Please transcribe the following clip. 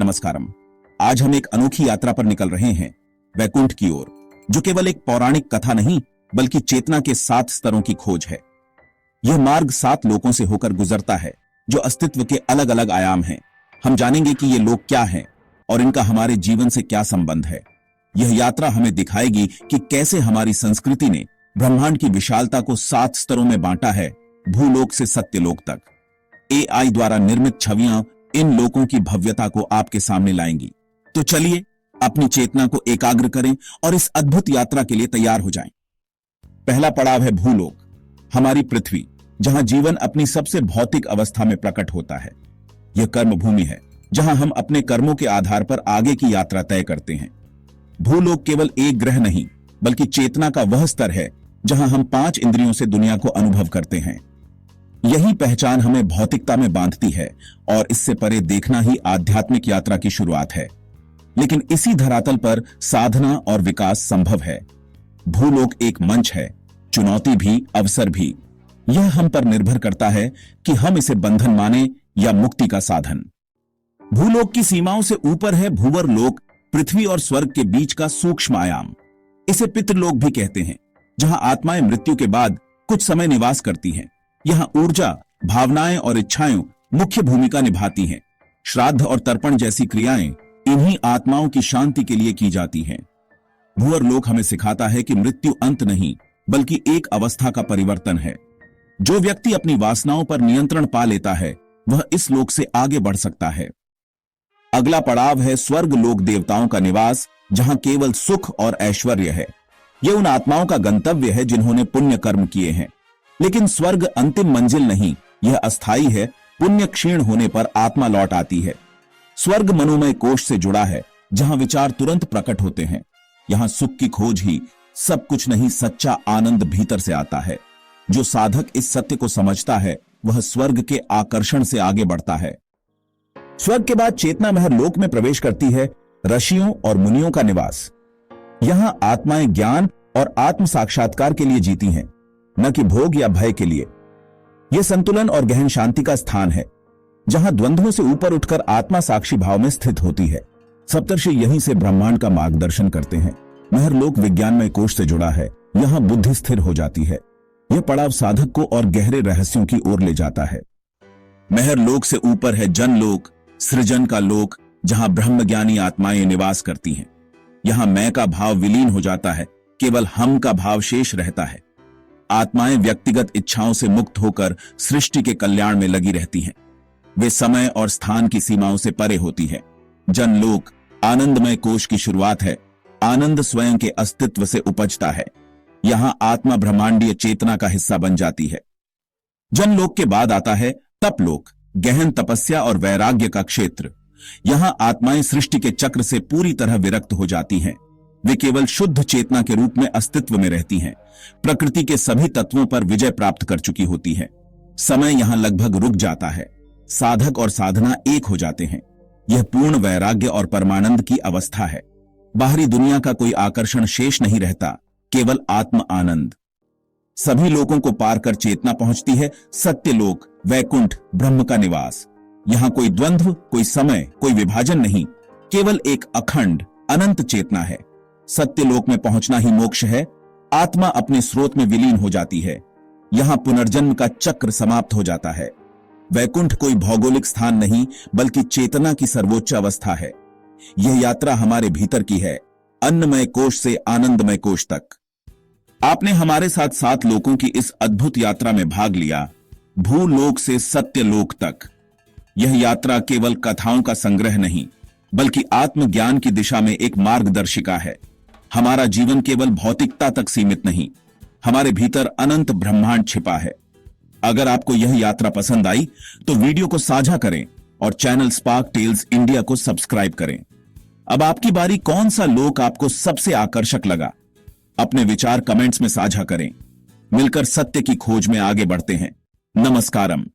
नमस्कारम। आज हम एक अनोखी यात्रा पर निकल रहे हैं, वैकुंठ की ओर, जो केवल एक पौराणिक कथा नहीं बल्कि चेतना के 7 स्तरों की खोज है। यह मार्ग 7 लोकों से होकर गुजरता है, जो अस्तित्व के अलग अलग आयाम हैं। हम जानेंगे कि ये लोक क्या हैं और इनका हमारे जीवन से क्या संबंध है। यह यात्रा हमें दिखाएगी कि कैसे हमारी संस्कृति ने ब्रह्मांड की विशालता को 7 स्तरों में बांटा है, भूलोक से सत्यलोक तक। AI द्वारा निर्मित छवियां इन लोकों की भव्यता को आपके सामने लाएंगी। तो चलिए अपनी चेतना को एकाग्र करें और इस अद्भुत यात्रा के लिए तैयार हो जाएं। पहला पड़ाव है भूलोक, हमारी पृथ्वी, जहां जीवन अपनी सबसे भौतिक अवस्था में प्रकट होता है। यह कर्म भूमि है, जहां हम अपने कर्मों के आधार पर आगे की यात्रा तय करते हैं। भूलोक केवल एक ग्रह नहीं, बल्कि चेतना का वह स्तर है जहां हम 5 इंद्रियों से दुनिया को अनुभव करते हैं। यही पहचान हमें भौतिकता में बांधती है और इससे परे देखना ही आध्यात्मिक यात्रा की शुरुआत है। लेकिन इसी धरातल पर साधना और विकास संभव है। भूलोक एक मंच है, चुनौती भी, अवसर भी। यह हम पर निर्भर करता है कि हम इसे बंधन माने या मुक्ति का साधन। भूलोक की सीमाओं से ऊपर है भूवर लोक, पृथ्वी और स्वर्ग के बीच का सूक्ष्म आयाम। इसे पितृलोक भी कहते हैं, जहां आत्माएं मृत्यु के बाद कुछ समय निवास करती हैं। यहां ऊर्जा, भावनाएं और इच्छाएं मुख्य भूमिका निभाती हैं। श्राद्ध और तर्पण जैसी क्रियाएं इन्हीं आत्माओं की शांति के लिए की जाती हैं। भूवर लोक हमें सिखाता है कि मृत्यु अंत नहीं, बल्कि एक अवस्था का परिवर्तन है। जो व्यक्ति अपनी वासनाओं पर नियंत्रण पा लेता है, वह इस लोक से आगे बढ़ सकता है। अगला पड़ाव है स्वर्ग लोक, देवताओं का निवास, जहां केवल सुख और ऐश्वर्य है। यह उन आत्माओं का गंतव्य है जिन्होंने पुण्य कर्म किए हैं। लेकिन स्वर्ग अंतिम मंजिल नहीं, यह अस्थायी है। पुण्य क्षीण होने पर आत्मा लौट आती है। स्वर्ग मनोमय कोश से जुड़ा है, जहां विचार तुरंत प्रकट होते हैं। यहां सुख की खोज ही सब कुछ नहीं, सच्चा आनंद भीतर से आता है। जो साधक इस सत्य को समझता है, वह स्वर्ग के आकर्षण से आगे बढ़ता है। स्वर्ग के बाद चेतना महर लोक में प्रवेश करती है, ऋषियों और मुनियों का निवास। यहां आत्माएं ज्ञान और आत्म साक्षात्कार के लिए जीती हैं, न कि भोग या भय के लिए। यह संतुलन और गहन शांति का स्थान है, जहां द्वंद्वों से ऊपर उठकर आत्मा साक्षी भाव में स्थित होती है। सप्तर्षि यहीं से ब्रह्मांड का मार्गदर्शन करते हैं। महरलोक विज्ञानमय कोश से जुड़ा है, यहां बुद्धि स्थिर हो जाती है। यह पड़ाव साधक को और गहरे रहस्यों की ओर ले जाता है। महरलोक से ऊपर है जनलोक, सृजन का लोक, जहां ब्रह्मज्ञानी आत्माएं निवास करती हैं। यहां मैं का भाव विलीन हो जाता है, केवल हम का भाव शेष रहता है। आत्माएं व्यक्तिगत इच्छाओं से मुक्त होकर सृष्टि के कल्याण में लगी रहती हैं। वे समय और स्थान की सीमाओं से परे होती हैं। जनलोक आनंदमय कोश की शुरुआत है। आनंद स्वयं के अस्तित्व से उपजता है। यहां आत्मा ब्रह्मांडीय चेतना का हिस्सा बन जाती है। जनलोक के बाद आता है तपलोक, गहन तपस्या और वैराग्य का क्षेत्र। यहां आत्माएं सृष्टि के चक्र से पूरी तरह विरक्त हो जाती हैं। वे केवल शुद्ध चेतना के रूप में अस्तित्व में रहती हैं। प्रकृति के सभी तत्वों पर विजय प्राप्त कर चुकी होती है। समय यहां लगभग रुक जाता है। साधक और साधना एक हो जाते हैं। यह पूर्ण वैराग्य और परमानंद की अवस्था है। बाहरी दुनिया का कोई आकर्षण शेष नहीं रहता, केवल आत्म आनंद। सभी लोगों को पार कर चेतना पहुंचती है सत्यलोक, वैकुंठ, ब्रह्म का निवास। यहां कोई द्वंद्व, कोई समय, कोई विभाजन नहीं, केवल एक अखंड अनंत चेतना है। सत्यलोक में पहुंचना ही मोक्ष है। आत्मा अपने स्रोत में विलीन हो जाती है। यहां पुनर्जन्म का चक्र समाप्त हो जाता है। वैकुंठ कोई भौगोलिक स्थान नहीं, बल्कि चेतना की सर्वोच्च अवस्था है। यह यात्रा हमारे भीतर की है, अन्नमय कोश से आनंदमय कोश तक। आपने हमारे साथ 7 लोकों की इस अद्भुत यात्रा में भाग लिया, भूलोक से सत्यलोक तक। यह यात्रा केवल कथाओं का संग्रह नहीं, बल्कि आत्मज्ञान की दिशा में एक मार्गदर्शिका है। हमारा जीवन केवल भौतिकता तक सीमित नहीं, हमारे भीतर अनंत ब्रह्मांड छिपा है। अगर आपको यह यात्रा पसंद आई तो वीडियो को साझा करें और चैनल स्पार्क टेल्स इंडिया को सब्सक्राइब करें। अब आपकी बारी, कौन सा लोक आपको सबसे आकर्षक लगा? अपने विचार कमेंट्स में साझा करें। मिलकर सत्य की खोज में आगे बढ़ते हैं। नमस्कारम।